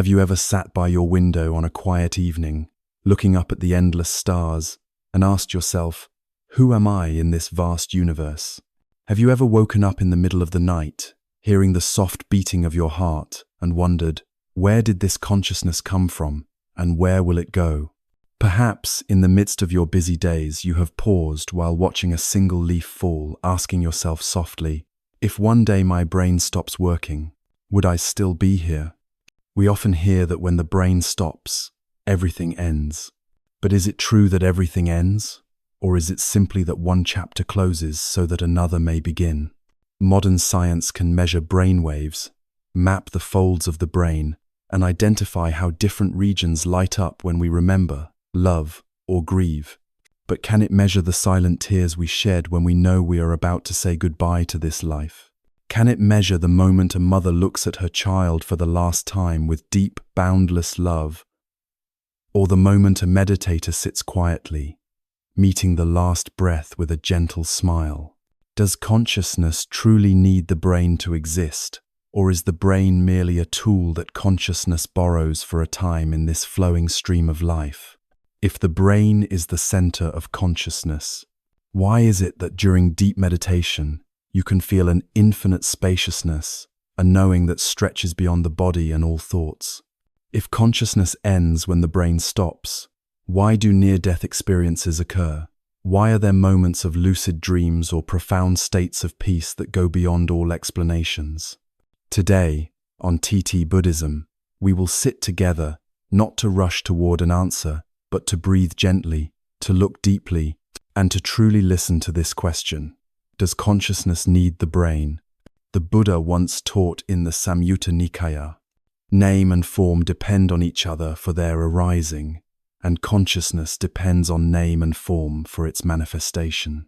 Have you ever sat by your window on a quiet evening, looking up at the endless stars, and asked yourself, who am I in this vast universe? Have you ever woken up in the middle of the night, hearing the soft beating of your heart, and wondered, where did this consciousness come from, and where will it go? Perhaps, in the midst of your busy days, you have paused while watching a single leaf fall, asking yourself softly, if one day my brain stops working, would I still be here? We often hear that when the brain stops, everything ends. But is it true that everything ends? Or is it simply that one chapter closes so that another may begin? Modern science can measure brain waves, map the folds of the brain, and identify how different regions light up when we remember, love, or grieve. But can it measure the silent tears we shed when we know we are about to say goodbye to this life? Can it measure the moment a mother looks at her child for the last time with deep, boundless love? Or the moment a meditator sits quietly, meeting the last breath with a gentle smile? Does consciousness truly need the brain to exist, or is the brain merely a tool that consciousness borrows for a time in this flowing stream of life? If the brain is the center of consciousness, why is it that during deep meditation, you can feel an infinite spaciousness, a knowing that stretches beyond the body and all thoughts? If consciousness ends when the brain stops, why do near-death experiences occur? Why are there moments of lucid dreams or profound states of peace that go beyond all explanations? Today, on TT-Buddhism, we will sit together, not to rush toward an answer, but to breathe gently, to look deeply, and to truly listen to this question. Does consciousness need the brain? The Buddha once taught in the Samyutta Nikaya, name and form depend on each other for their arising, and consciousness depends on name and form for its manifestation.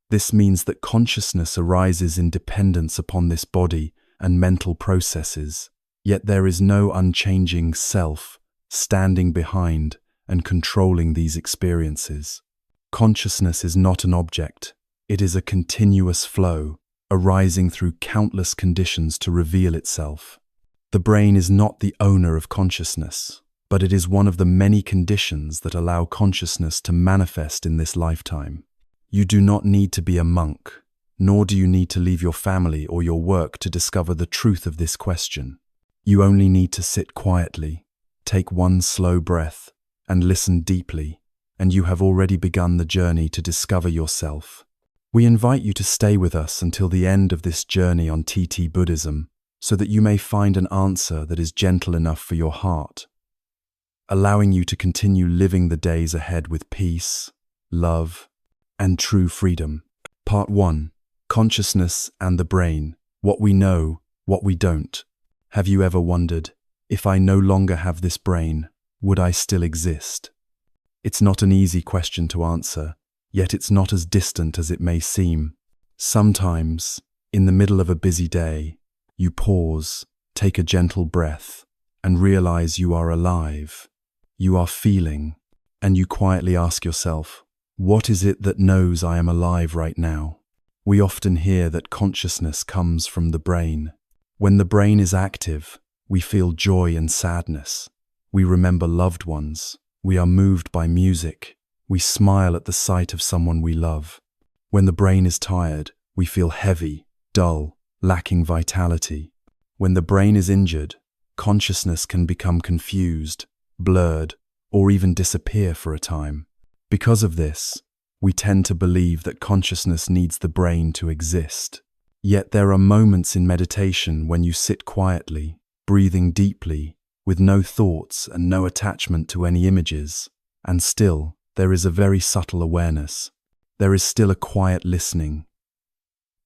This means that consciousness arises in dependence upon this body and mental processes, yet there is no unchanging self standing behind and controlling these experiences. Consciousness is not an object. It is a continuous flow, arising through countless conditions to reveal itself. The brain is not the owner of consciousness, but it is one of the many conditions that allow consciousness to manifest in this lifetime. You do not need to be a monk, nor do you need to leave your family or your work to discover the truth of this question. You only need to sit quietly, take one slow breath, and listen deeply, and you have already begun the journey to discover yourself. We invite you to stay with us until the end of this journey on TT-Buddhism, so that you may find an answer that is gentle enough for your heart, allowing you to continue living the days ahead with peace, love, and true freedom. Part 1. Consciousness and the brain. What we know, what we don't. Have you ever wondered, if I no longer have this brain, would I still exist? It's not an easy question to answer, yet it's not as distant as it may seem. Sometimes, in the middle of a busy day, you pause, take a gentle breath, and realize you are alive. You are feeling, and you quietly ask yourself, what is it that knows I am alive right now? We often hear that consciousness comes from the brain. When the brain is active, we feel joy and sadness. We remember loved ones. We are moved by music. We smile at the sight of someone we love. When the brain is tired, we feel heavy, dull, lacking vitality. When the brain is injured, consciousness can become confused, blurred, or even disappear for a time. Because of this, we tend to believe that consciousness needs the brain to exist. Yet there are moments in meditation when you sit quietly, breathing deeply, with no thoughts and no attachment to any images, and still, there is a very subtle awareness. There is still a quiet listening,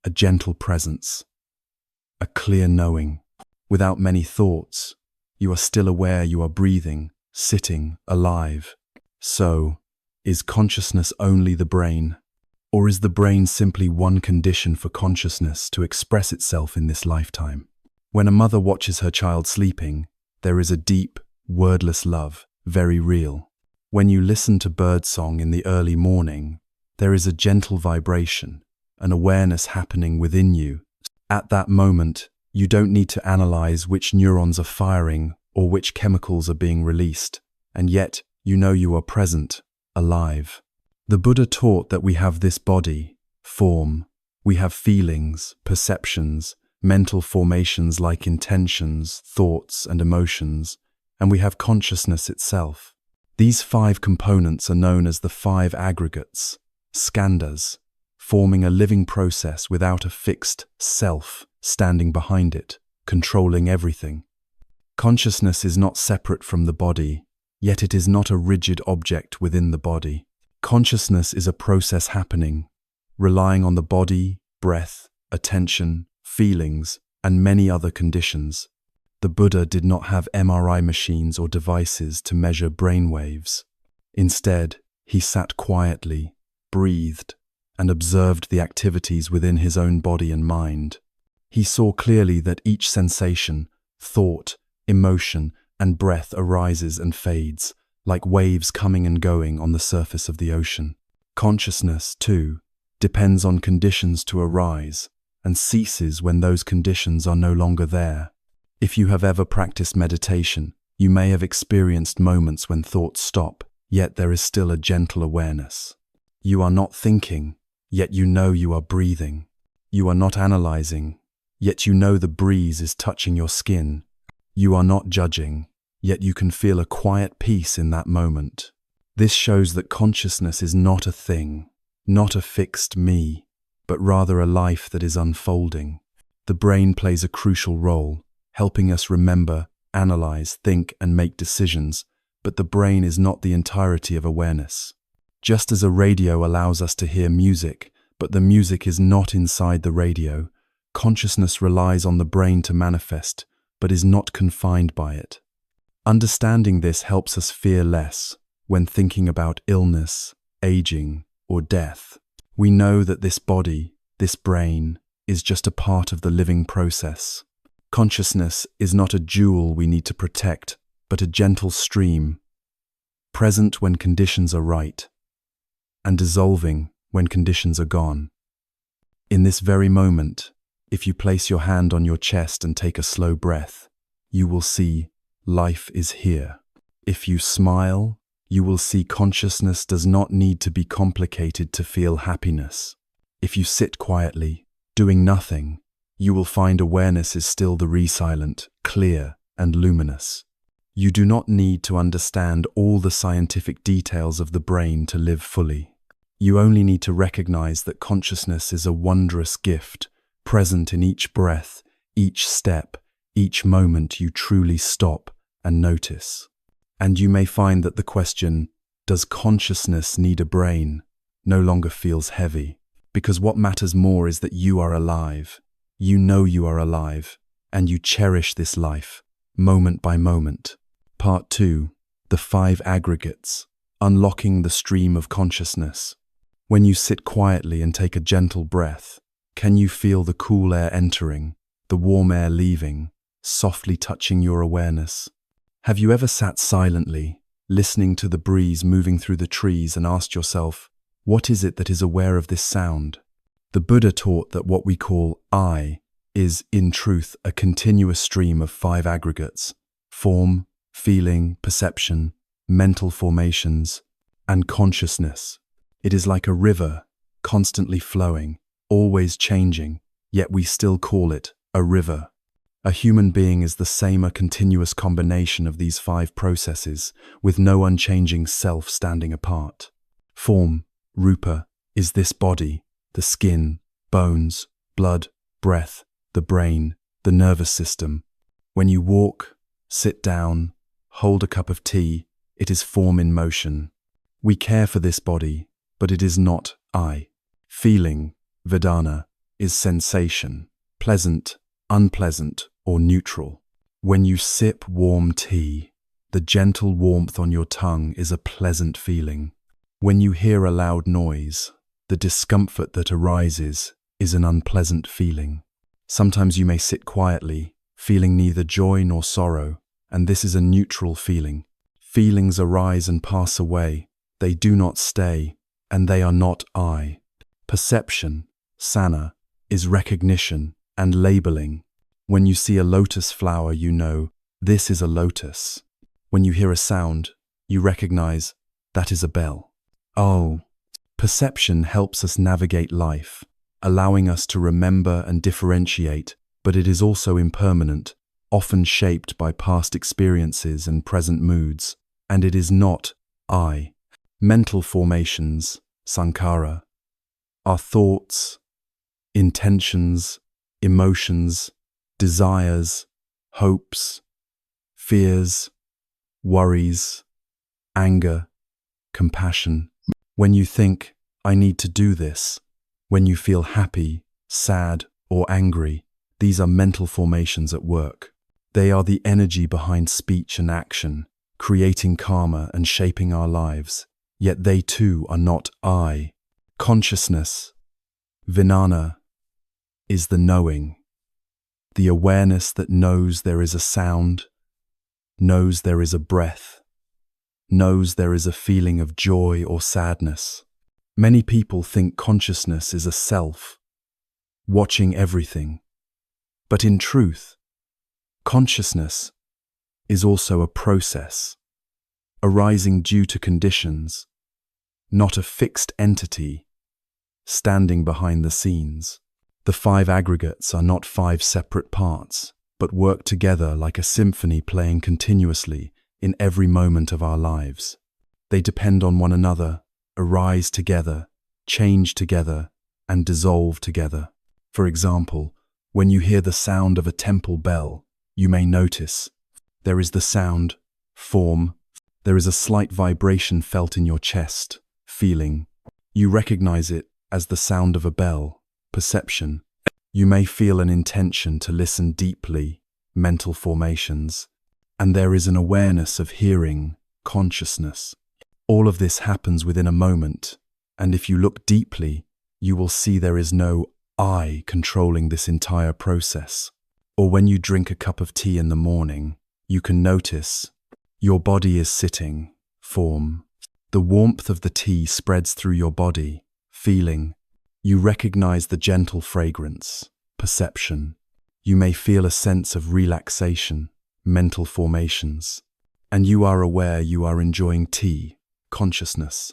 a gentle presence, a clear knowing. Without many thoughts, you are still aware you are breathing, sitting, alive. So, is consciousness only the brain? Or is the brain simply one condition for consciousness to express itself in this lifetime? When a mother watches her child sleeping, there is a deep, wordless love, very real. When you listen to birdsong in the early morning, there is a gentle vibration, an awareness happening within you. At that moment, you don't need to analyze which neurons are firing or which chemicals are being released, and yet you know you are present, alive. The Buddha taught that we have this body, form, we have feelings, perceptions, mental formations like intentions, thoughts, and emotions, and we have consciousness itself. These 5 components are known as the 5 aggregates, skandhas, forming a living process without a fixed self standing behind it, controlling everything. Consciousness is not separate from the body, yet it is not a rigid object within the body. Consciousness is a process happening, relying on the body, breath, attention, feelings, and many other conditions. The Buddha did not have MRI machines or devices to measure brain waves. Instead, he sat quietly, breathed, and observed the activities within his own body and mind. He saw clearly that each sensation, thought, emotion, and breath arises and fades, like waves coming and going on the surface of the ocean. Consciousness, too, depends on conditions to arise, and ceases when those conditions are no longer there. If you have ever practiced meditation, you may have experienced moments when thoughts stop, yet there is still a gentle awareness. You are not thinking, yet you know you are breathing. You are not analyzing, yet you know the breeze is touching your skin. You are not judging, yet you can feel a quiet peace in that moment. This shows that consciousness is not a thing, not a fixed me, but rather a life that is unfolding. The brain plays a crucial role, helping us remember, analyze, think, and make decisions, but the brain is not the entirety of awareness. Just as a radio allows us to hear music, but the music is not inside the radio, consciousness relies on the brain to manifest, but is not confined by it. Understanding this helps us fear less when thinking about illness, aging, or death. We know that this body, this brain, is just a part of the living process. Consciousness is not a jewel we need to protect, but a gentle stream, present when conditions are right, and dissolving when conditions are gone. In this very moment, if you place your hand on your chest and take a slow breath, you will see life is here. If you smile, you will see consciousness does not need to be complicated to feel happiness. If you sit quietly, doing nothing, you will find awareness is still the resilient, clear, and luminous. You do not need to understand all the scientific details of the brain to live fully. You only need to recognize that consciousness is a wondrous gift, present in each breath, each step, each moment you truly stop and notice. And you may find that the question, does consciousness need a brain, no longer feels heavy, because what matters more is that you are alive. You know you are alive, and you cherish this life, moment by moment. Part 2. The 5 aggregates, unlocking the stream of consciousness. When you sit quietly and take a gentle breath, can you feel the cool air entering, the warm air leaving, softly touching your awareness? Have you ever sat silently, listening to the breeze moving through the trees and asked yourself, what is it that is aware of this sound? The Buddha taught that what we call I is, in truth, a continuous stream of 5 aggregates: form, feeling, perception, mental formations, and consciousness. It is like a river, constantly flowing, always changing, yet we still call it a river. A human being is the same, a continuous combination of these 5 processes, with no unchanging self standing apart. Form, rupa, is this body, the skin, bones, blood, breath, the brain, the nervous system. When you walk, sit down, hold a cup of tea, it is form in motion. We care for this body, but it is not I. Feeling, vedana, is sensation, pleasant, unpleasant, or neutral. When you sip warm tea, the gentle warmth on your tongue is a pleasant feeling. When you hear a loud noise, the discomfort that arises is an unpleasant feeling. Sometimes you may sit quietly, feeling neither joy nor sorrow, and this is a neutral feeling. Feelings arise and pass away. They do not stay, and they are not I. Perception, sana, is recognition and labeling. When you see a lotus flower, you know This is a lotus. When you hear a sound, you recognize that is a bell. Oh, perception helps us navigate life, allowing us to remember and differentiate, but it is also impermanent, often shaped by past experiences and present moods, and it is not I. Mental formations, sankhara, are thoughts, intentions, emotions, desires, hopes, fears, worries, anger, compassion. When you think, I need to do this, when you feel happy, sad, or angry, these are mental formations at work. They are the energy behind speech and action, creating karma and shaping our lives. Yet they too are not I. Consciousness, vijnana, is the knowing, the awareness that knows there is a sound, knows there is a breath, knows there is a feeling of joy or sadness. Many people think consciousness is a self, watching everything. But in truth, consciousness is also a process, arising due to conditions, not a fixed entity, standing behind the scenes. The five aggregates are not five separate parts, but work together like a symphony playing continuously in every moment of our lives. They depend on one another, arise together, change together, and dissolve together. For example, when you hear the sound of a temple bell, you may notice there is the sound, form, there is a slight vibration felt in your chest, feeling. You recognize it as the sound of a bell, perception. You may feel an intention to listen deeply, mental formations, and there is an awareness of hearing, consciousness. All of this happens within a moment, and if you look deeply, you will see there is no I controlling this entire process. Or when you drink a cup of tea in the morning, you can notice your body is sitting, form. The warmth of the tea spreads through your body, feeling. You recognize the gentle fragrance, perception. You may feel a sense of relaxation, mental formations. And you are aware you are enjoying tea, consciousness.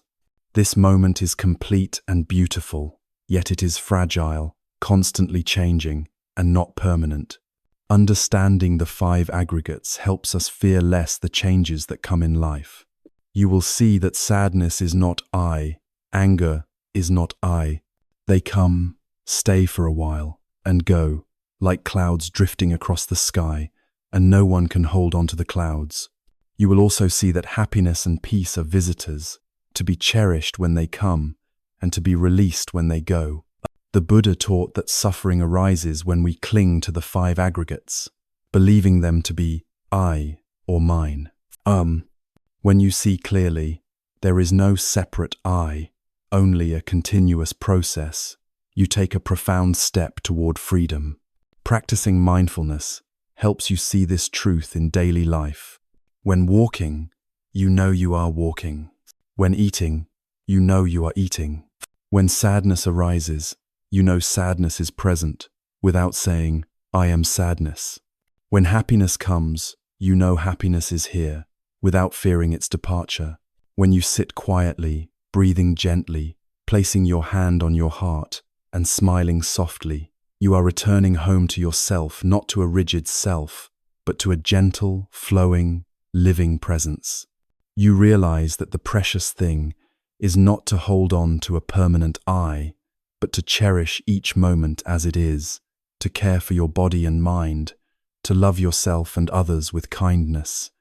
This moment is complete and beautiful, yet it is fragile, constantly changing, and not permanent. Understanding the five aggregates helps us fear less the changes that come in life. You will see that sadness is not I, anger is not I. They come, stay for a while, and go, like clouds drifting across the sky, and no one can hold on to the clouds. You will also see that happiness and peace are visitors, to be cherished when they come, and to be released when they go. The Buddha taught that suffering arises when we cling to the five aggregates, believing them to be I or mine. When you see clearly, there is no separate I, only a continuous process. You take a profound step toward freedom. Practicing mindfulness helps you see this truth in daily life. When walking, you know you are walking. When eating, you know you are eating. When sadness arises, you know sadness is present, without saying, I am sadness. When happiness comes, you know happiness is here, without fearing its departure. When you sit quietly, breathing gently, placing your hand on your heart, and smiling softly, you are returning home to yourself, not to a rigid self, but to a gentle, flowing, living presence. You realize that the precious thing is not to hold on to a permanent I, but to cherish each moment as it is, to care for your body and mind, to love yourself and others with kindness,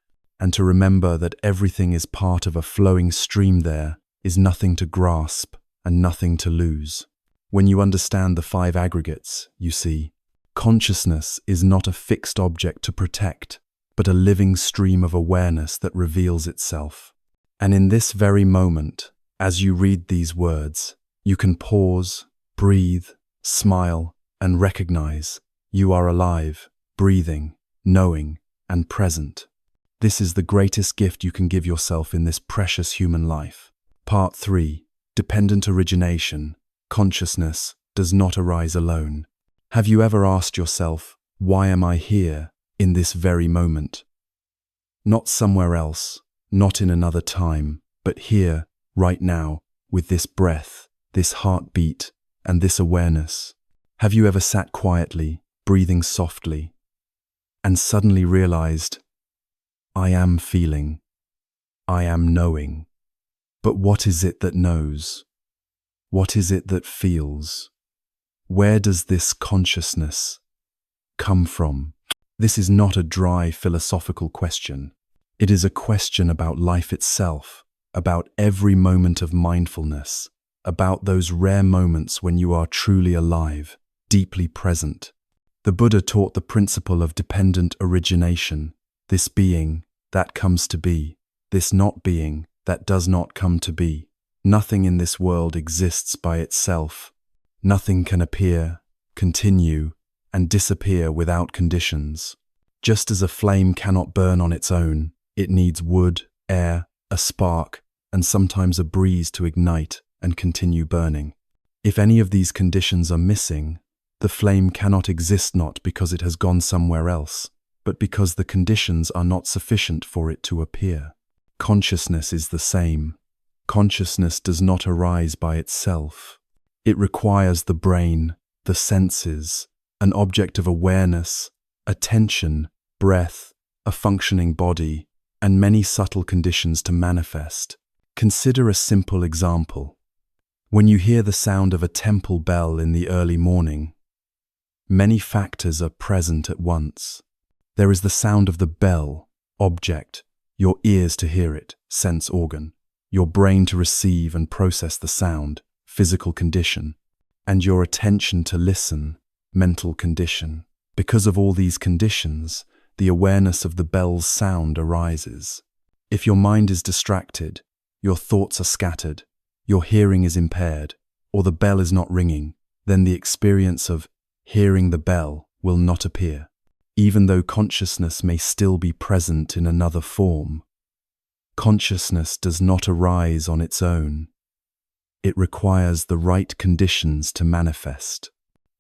and to remember that everything is part of a flowing stream. There is nothing to grasp and nothing to lose. When you understand the five aggregates, you see, consciousness is not a fixed object to protect, but a living stream of awareness that reveals itself. And in this very moment, as you read these words, you can pause, breathe, smile, and recognize you are alive, breathing, knowing, and present. This is the greatest gift you can give yourself in this precious human life. Part 3. Dependent origination. Consciousness does not arise alone. Have you ever asked yourself, why am I here in this very moment? Not somewhere else, not in another time, but here, right now, with this breath, this heartbeat, and this awareness. Have you ever sat quietly, breathing softly, and suddenly realized, I am feeling, I am knowing. But what is it that knows? What is it that feels? Where does this consciousness come from? This is not a dry philosophical question. It is a question about life itself, about every moment of mindfulness, about those rare moments when you are truly alive, deeply present. The Buddha taught the principle of dependent origination, this being that comes to be, this not being that does not come to be. Nothing in this world exists by itself. Nothing can appear, continue, and disappear without conditions. Just as a flame cannot burn on its own, it needs wood, air, a spark, and sometimes a breeze to ignite and continue burning. If any of these conditions are missing, the flame cannot exist, not because it has gone somewhere else, but because the conditions are not sufficient for it to appear. Consciousness is the same. Consciousness does not arise by itself. It requires the brain, the senses, an object of awareness, attention, breath, a functioning body, and many subtle conditions to manifest. Consider a simple example. When you hear the sound of a temple bell in the early morning, many factors are present at once. There is the sound of the bell, object, your ears to hear it, sense organ, your brain to receive and process the sound, physical condition, and your attention to listen, mental condition. Because of all these conditions, the awareness of the bell's sound arises. If your mind is distracted, your thoughts are scattered, your hearing is impaired, or the bell is not ringing, then the experience of hearing the bell will not appear. Even though consciousness may still be present in another form, consciousness does not arise on its own. It requires the right conditions to manifest.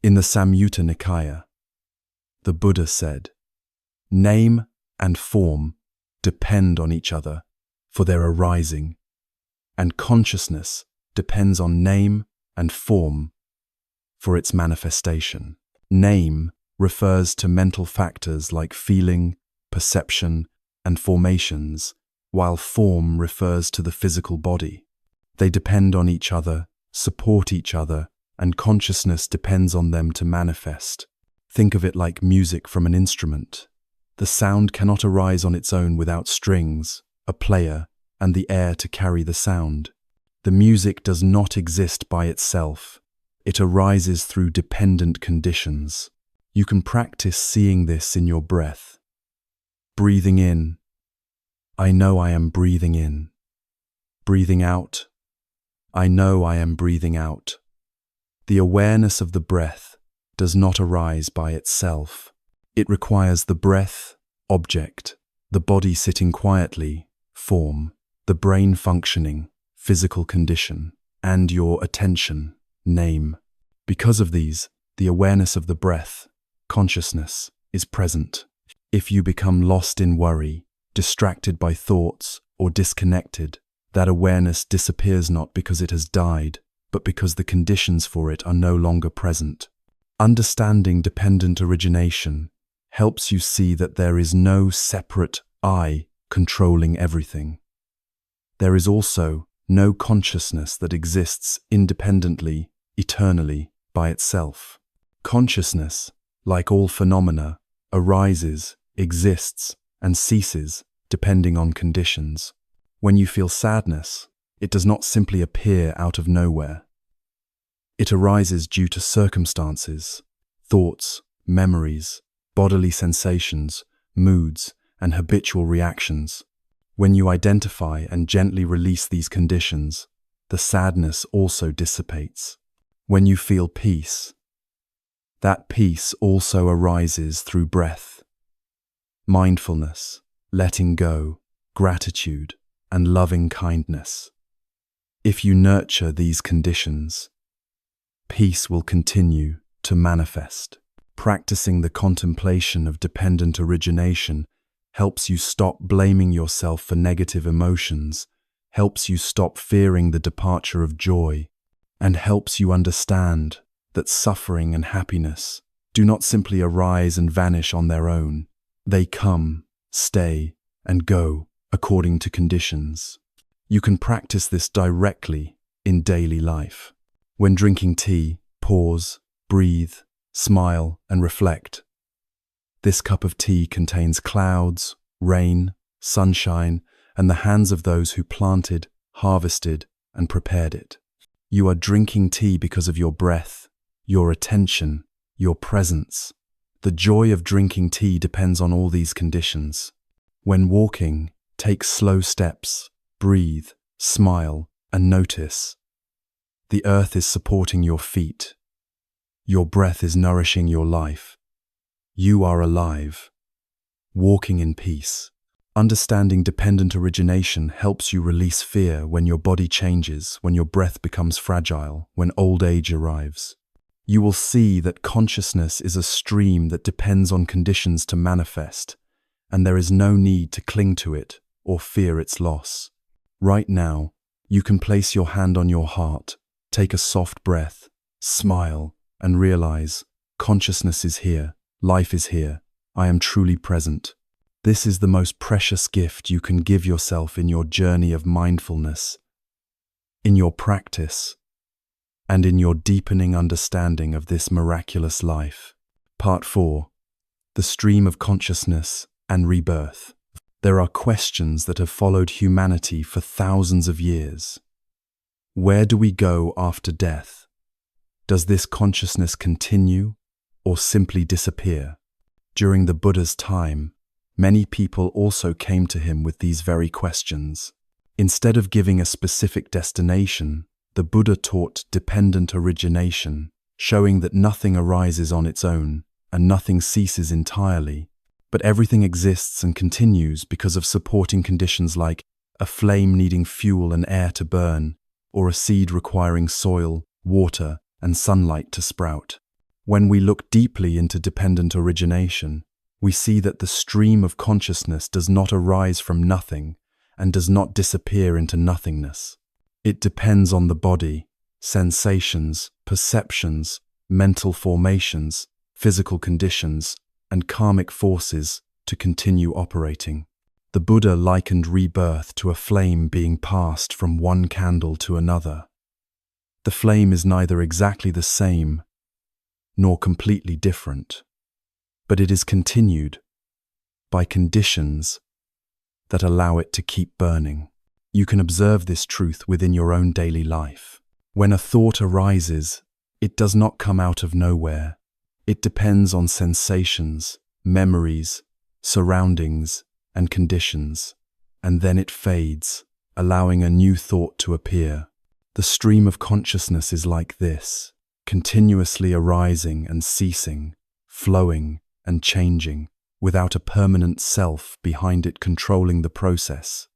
In the Samyutta Nikaya, the Buddha said, "Name and form depend on each other for their arising, and consciousness depends on name and form for its manifestation." Name refers to mental factors like feeling, perception, and formations, while form refers to the physical body. They depend on each other, support each other, and consciousness depends on them to manifest. Think of it like music from an instrument. The sound cannot arise on its own without strings, a player, and the air to carry the sound. The music does not exist by itself. It arises through dependent conditions. You can practice seeing this in your breath. Breathing in, I know I am breathing in. Breathing out, I know I am breathing out. The awareness of the breath does not arise by itself. It requires the breath, object, the body sitting quietly, form, the brain functioning, physical condition, and your attention, name. Because of these, the awareness of the breath, consciousness, is present. If you become lost in worry, distracted by thoughts, or disconnected, that awareness disappears not because it has died, but because the conditions for it are no longer present. Understanding dependent origination helps you see that there is no separate I controlling everything. There is also no consciousness that exists independently, eternally, by itself. Consciousness, like all phenomena, arises, exists, and ceases depending on conditions. When you feel sadness, it does not simply appear out of nowhere. It arises due to circumstances, thoughts, memories, bodily sensations, moods, and habitual reactions. When you identify and gently release these conditions, the sadness also dissipates. When you feel peace, that peace also arises through breath, mindfulness, letting go, gratitude, and loving kindness. If you nurture these conditions, peace will continue to manifest. Practicing the contemplation of dependent origination helps you stop blaming yourself for negative emotions, helps you stop fearing the departure of joy, and helps you understand that suffering and happiness do not simply arise and vanish on their own. They come, stay, and go according to conditions. You can practice this directly in daily life. When drinking tea, pause, breathe, smile, and reflect. This cup of tea contains clouds, rain, sunshine, and the hands of those who planted, harvested, and prepared it. You are drinking tea because of your breath, your attention, your presence. The joy of drinking tea depends on all these conditions. When walking, take slow steps, breathe, smile, and notice. The earth is supporting your feet. Your breath is nourishing your life. You are alive, walking in peace. Understanding dependent origination helps you release fear when your body changes, when your breath becomes fragile, when old age arrives. You will see that consciousness is a stream that depends on conditions to manifest, and there is no need to cling to it or fear its loss. Right now, you can place your hand on your heart, take a soft breath, smile, and realize, consciousness is here, life is here, I am truly present. This is the most precious gift you can give yourself in your journey of mindfulness, in your practice, and in your deepening understanding of this miraculous life. Part 4. The stream of consciousness and rebirth. There are questions that have followed humanity for thousands of years. Where do we go after death? Does this consciousness continue or simply disappear? During the Buddha's time, many people also came to him with these very questions. Instead of giving a specific destination, the Buddha taught dependent origination, showing that nothing arises on its own and nothing ceases entirely, but everything exists and continues because of supporting conditions like a flame needing fuel and air to burn, or a seed requiring soil, water, and sunlight to sprout. When we look deeply into dependent origination, we see that the stream of consciousness does not arise from nothing and does not disappear into nothingness. It depends on the body, sensations, perceptions, mental formations, physical conditions, and karmic forces to continue operating. The Buddha likened rebirth to a flame being passed from one candle to another. The flame is neither exactly the same nor completely different, but it is continued by conditions that allow it to keep burning. You can observe this truth within your own daily life. When a thought arises, it does not come out of nowhere. It depends on sensations, memories, surroundings, and conditions, and then it fades, allowing a new thought to appear. The stream of consciousness is like this, continuously arising and ceasing, flowing and changing, without a permanent self behind it controlling the process,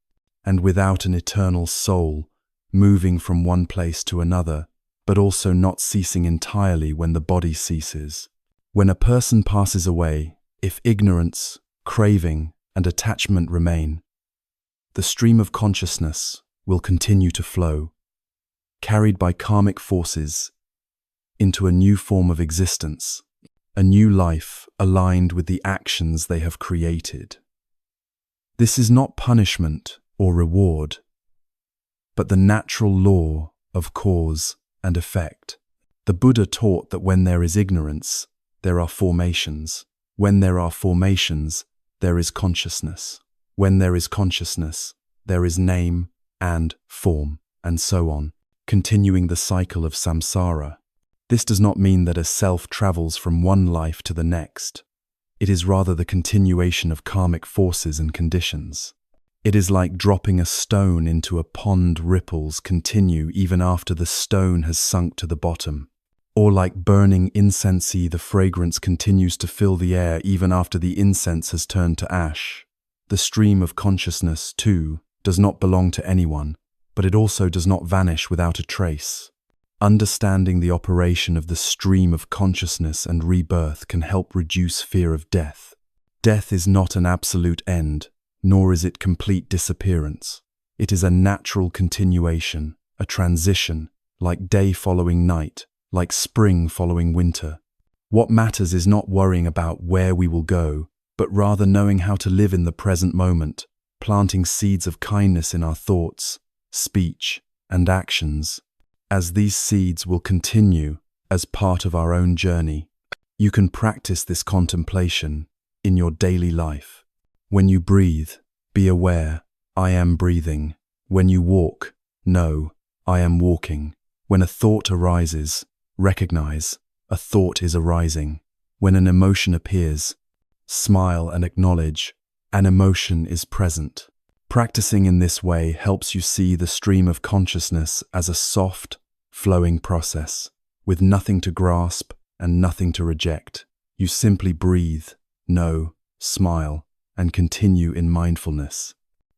and without an eternal soul moving from one place to another, but also not ceasing entirely when the body ceases. When a person passes away, if ignorance, craving, and attachment remain, the stream of consciousness will continue to flow, carried by karmic forces into a new form of existence, a new life aligned with the actions they have created. This is not punishment or reward, but the natural law of cause and effect. The Buddha taught that when there is ignorance, there are formations. When there are formations, there is consciousness. When there is consciousness, there is name and form, and so on, continuing the cycle of samsara. This does not mean that a self travels from one life to the next. It is rather the continuation of karmic forces and conditions. It is like dropping a stone into a pond. Ripples continue even after the stone has sunk to the bottom. Or like burning incense, the fragrance continues to fill the air even after the incense has turned to ash. The stream of consciousness, too, does not belong to anyone, but it also does not vanish without a trace. Understanding the operation of the stream of consciousness and rebirth can help reduce fear of death. Death is not an absolute end, nor is it complete disappearance. It is a natural continuation, a transition, like day following night, like spring following winter. What matters is not worrying about where we will go, but rather knowing how to live in the present moment, planting seeds of kindness in our thoughts, speech, and actions, as these seeds will continue as part of our own journey. You can practice this contemplation in your daily life. When you breathe, be aware, I am breathing. When you walk, know, I am walking. When a thought arises, recognize, a thought is arising. When an emotion appears, smile and acknowledge, an emotion is present. Practicing in this way helps you see the stream of consciousness as a soft, flowing process, with nothing to grasp and nothing to reject. You simply breathe, know, smile, and continue in mindfulness.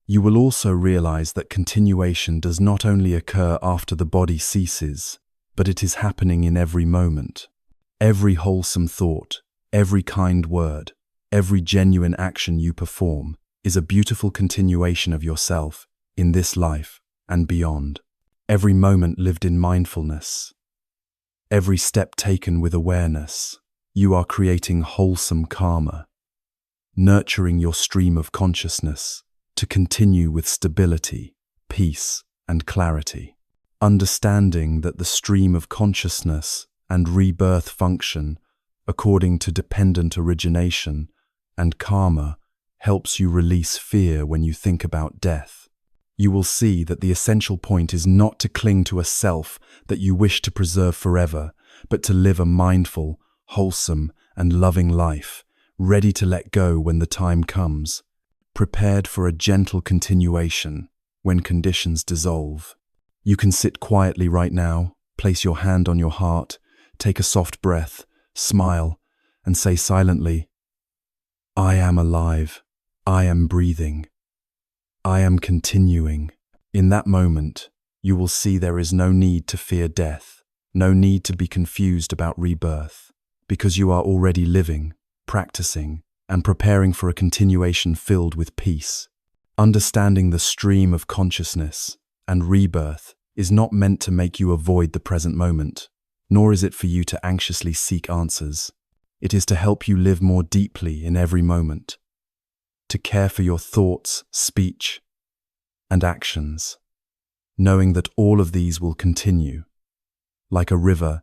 You will also realize that continuation does not only occur after the body ceases, but it is happening in every moment. Every wholesome thought, every kind word, every genuine action you perform is a beautiful continuation of yourself in this life and beyond. Every moment lived in mindfulness, every step taken with awareness, you are creating wholesome karma, nurturing your stream of consciousness to continue with stability, peace, and clarity. Understanding that the stream of consciousness and rebirth function according to dependent origination and karma helps you release fear when you think about death. You will see that the essential point is not to cling to a self that you wish to preserve forever, but to live a mindful, wholesome, and loving life, ready to let go when the time comes, prepared for a gentle continuation when conditions dissolve. You can sit quietly right now, place your hand on your heart, take a soft breath, smile, and say silently, I am alive, I am breathing, I am continuing. In that moment, you will see there is no need to fear death, no need to be confused about rebirth, because you are already living, practicing, and preparing for a continuation filled with peace. Understanding the stream of consciousness and rebirth is not meant to make you avoid the present moment, nor is it for you to anxiously seek answers. It is to help you live more deeply in every moment, to care for your thoughts, speech, and actions, knowing that all of these will continue, like a river,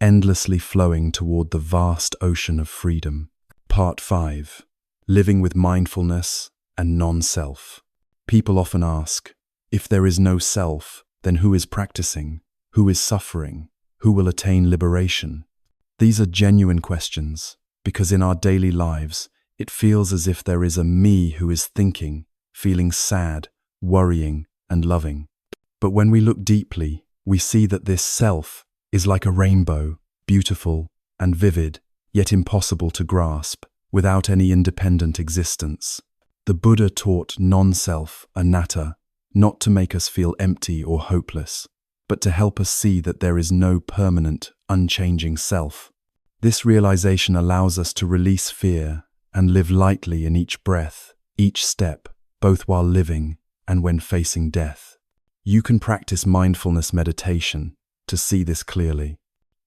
endlessly flowing toward the vast ocean of freedom. Part 5. Living with mindfulness and non-self. People often ask, if there is no self, then who is practicing? Who is suffering? Who will attain liberation? These are genuine questions, because in our daily lives, it feels as if there is a me who is thinking, feeling sad, worrying, and loving. But when we look deeply, we see that this self is like a rainbow, beautiful and vivid, yet impossible to grasp, without any independent existence. The Buddha taught non-self, anatta, not to make us feel empty or hopeless, but to help us see that there is no permanent, unchanging self. This realization allows us to release fear and live lightly in each breath, each step, both while living and when facing death. You can practice mindfulness meditation to see this clearly.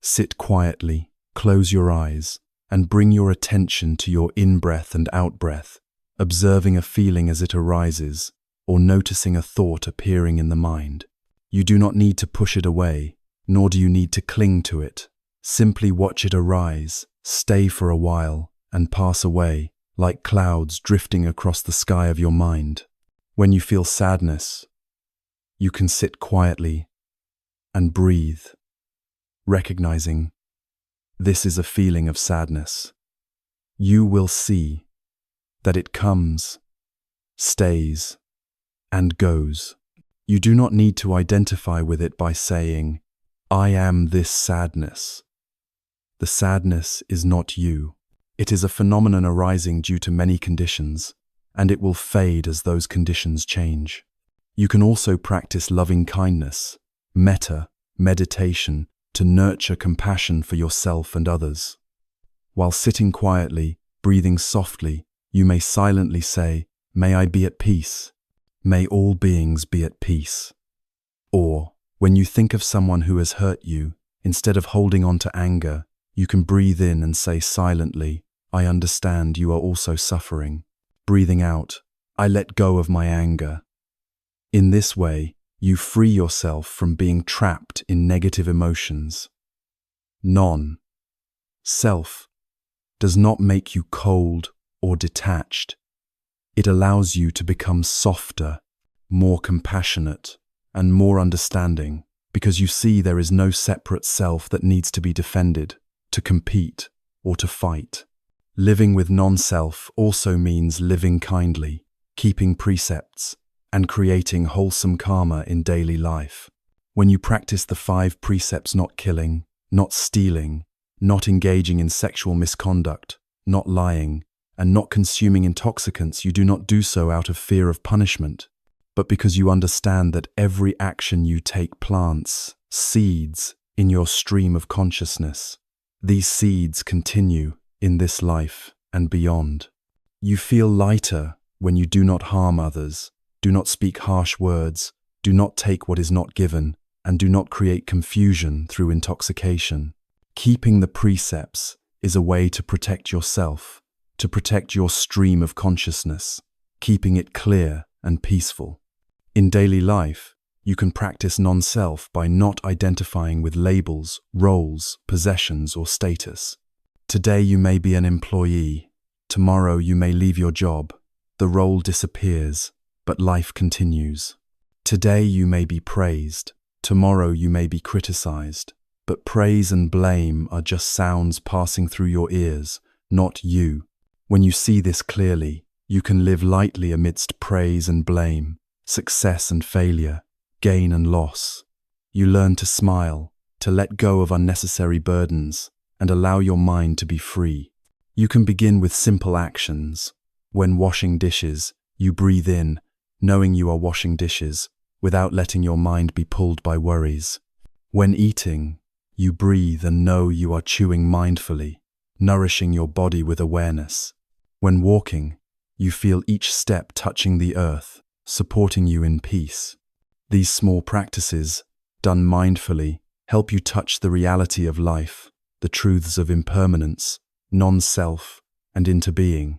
Sit quietly, close your eyes, and bring your attention to your in-breath and out-breath, observing a feeling as it arises, or noticing a thought appearing in the mind. You do not need to push it away, nor do you need to cling to it. Simply watch it arise, stay for a while, and pass away, like clouds drifting across the sky of your mind. When you feel sadness, you can sit quietly and breathe, recognizing this is a feeling of sadness. You will see that it comes, stays, and goes. You do not need to identify with it by saying, I am this sadness. The sadness is not you. It is a phenomenon arising due to many conditions, and it will fade as those conditions change. You can also practice loving kindness, metta, meditation, to nurture compassion for yourself and others. While sitting quietly, Breathing softly, you may silently say, "May I be at peace. May all beings be at peace." Or, when you think of someone who has hurt you, instead of holding on to anger, you can breathe in and say silently, "I understand you are also suffering." Breathing out, "I let go of my anger." In this way, you free yourself from being trapped in negative emotions. Non-self does not make you cold or detached. It allows you to become softer, more compassionate, and more understanding, because you see there is no separate self that needs to be defended, to compete, or to fight. Living with non-self also means living kindly, keeping precepts, and creating wholesome karma in daily life. When you practice the 5 precepts: not killing, not stealing, not engaging in sexual misconduct, not lying, and not consuming intoxicants, you do not do so out of fear of punishment, but because you understand that every action you take plants seeds in your stream of consciousness. These seeds continue in this life and beyond. You feel lighter when you do not harm others, do not speak harsh words, do not take what is not given, and do not create confusion through intoxication. Keeping the precepts is a way to protect yourself, to protect your stream of consciousness, keeping it clear and peaceful. In daily life, you can practice non-self by not identifying with labels, roles, possessions, or status. Today you may be an employee. Tomorrow you may leave your job. The role disappears, but life continues. Today you may be praised. Tomorrow you may be criticized. But praise and blame are just sounds passing through your ears, not you. When you see this clearly, you can live lightly amidst praise and blame, success and failure, gain and loss. You learn to smile, to let go of unnecessary burdens, and allow your mind to be free. You can begin with simple actions. When washing dishes, you breathe in, knowing you are washing dishes, without letting your mind be pulled by worries. When eating, you breathe and know you are chewing mindfully, nourishing your body with awareness. When walking, you feel each step touching the earth, supporting you in peace. These small practices, done mindfully, help you touch the reality of life, the truths of impermanence, non-self, and into being.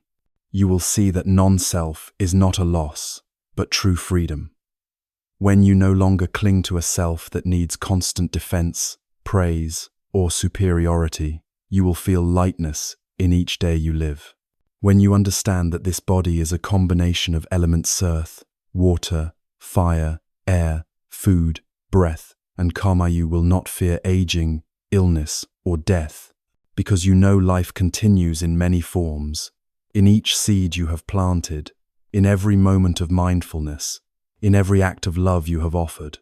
You will see that non-self is not a loss, but true freedom. When you no longer cling to a self that needs constant defense, praise, or superiority, you will feel lightness in each day you live. When you understand that this body is a combination of elements: earth, water, fire, air, food, breath, and karma, you will not fear aging, illness, or death, because you know life continues in many forms, in each seed you have planted, in every moment of mindfulness, in every act of love you have offered.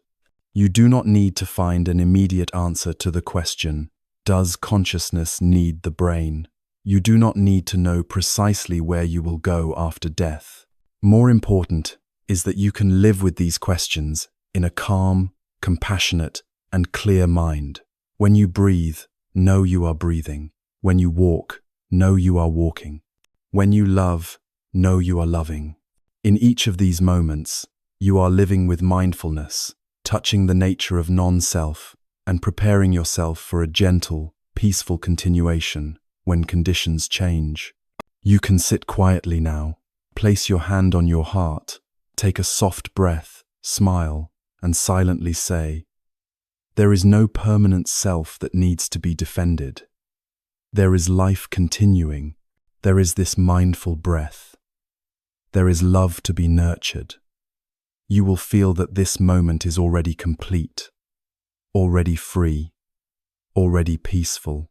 You do not need to find an immediate answer to the question, does consciousness need the brain? You do not need to know precisely where you will go after death. More important is that you can live with these questions in a calm, compassionate, and clear mind. When you breathe, know you are breathing. When you walk, know you are walking. When you love, know you are loving. In each of these moments, you are living with mindfulness, touching the nature of non-self, and preparing yourself for a gentle, peaceful continuation when conditions change. You can sit quietly now, place your hand on your heart, take a soft breath, smile, and silently say, "There is no permanent self that needs to be defended. There is life continuing. There is this mindful breath. There is love to be nurtured." You will feel that this moment is already complete, already free, already peaceful,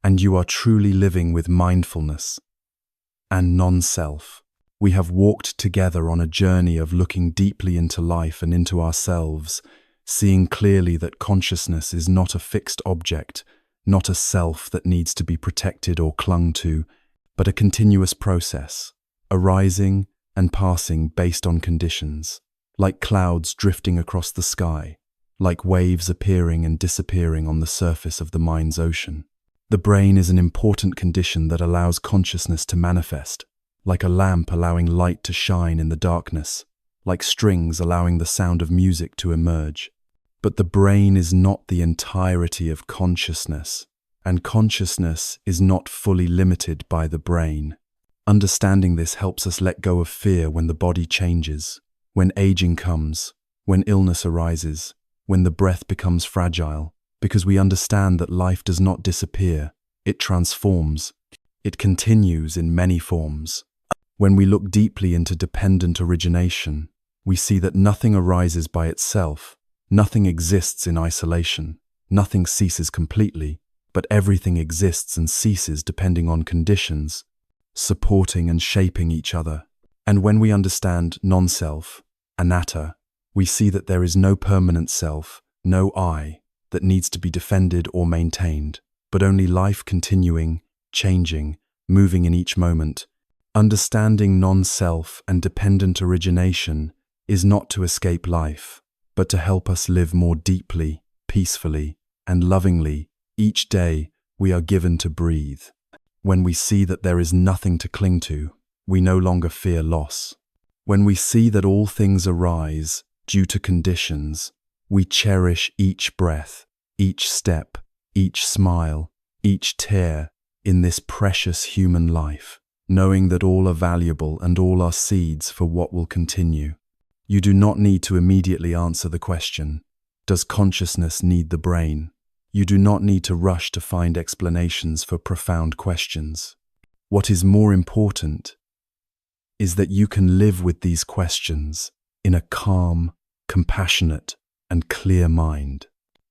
and you are truly living with mindfulness and non-self. We have walked together on a journey of looking deeply into life and into ourselves, seeing clearly that consciousness is not a fixed object, not a self that needs to be protected or clung to, but a continuous process, arising and passing based on conditions, like clouds drifting across the sky, like waves appearing and disappearing on the surface of the mind's ocean. The brain is an important condition that allows consciousness to manifest, like a lamp allowing light to shine in the darkness, like strings allowing the sound of music to emerge. But the brain is not the entirety of consciousness, and consciousness is not fully limited by the brain. Understanding this helps us let go of fear when the body changes, when aging comes, when illness arises, when the breath becomes fragile, because we understand that life does not disappear, it transforms. It continues in many forms. When we look deeply into dependent origination, we see that nothing arises by itself, nothing exists in isolation, nothing ceases completely, but everything exists and ceases depending on conditions, supporting and shaping each other. And when we understand non-self, anatta, we see that there is no permanent self, no I, that needs to be defended or maintained, but only life continuing, changing, moving in each moment. Understanding non-self and dependent origination is not to escape life, but to help us live more deeply, peacefully, and lovingly each day we are given to breathe. When we see that there is nothing to cling to, we no longer fear loss. When we see that all things arise due to conditions, we cherish each breath, each step, each smile, each tear in this precious human life, knowing that all are valuable and all are seeds for what will continue. You do not need to immediately answer the question, does consciousness need the brain? You do not need to rush to find explanations for profound questions. What is more important is that you can live with these questions in a calm, compassionate, and clear mind.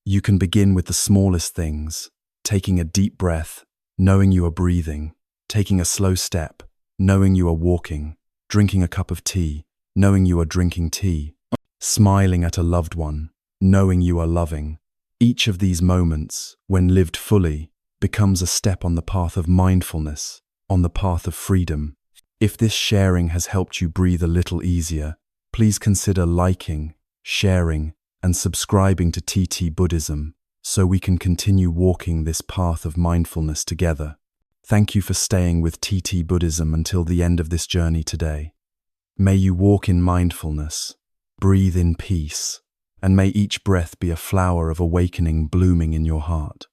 You can begin with the smallest things, taking a deep breath, knowing you are breathing, taking a slow step, knowing you are walking, drinking a cup of tea, knowing you are drinking tea, smiling at a loved one, knowing you are loving. Each of these moments, when lived fully, becomes a step on the path of mindfulness, on the path of freedom. If this sharing has helped you breathe a little easier, please consider liking, sharing, and subscribing to TT-Buddhism so we can continue walking this path of mindfulness together. Thank you for staying with TT-Buddhism until the end of this journey today. May you walk in mindfulness, breathe in peace, and may each breath be a flower of awakening blooming in your heart.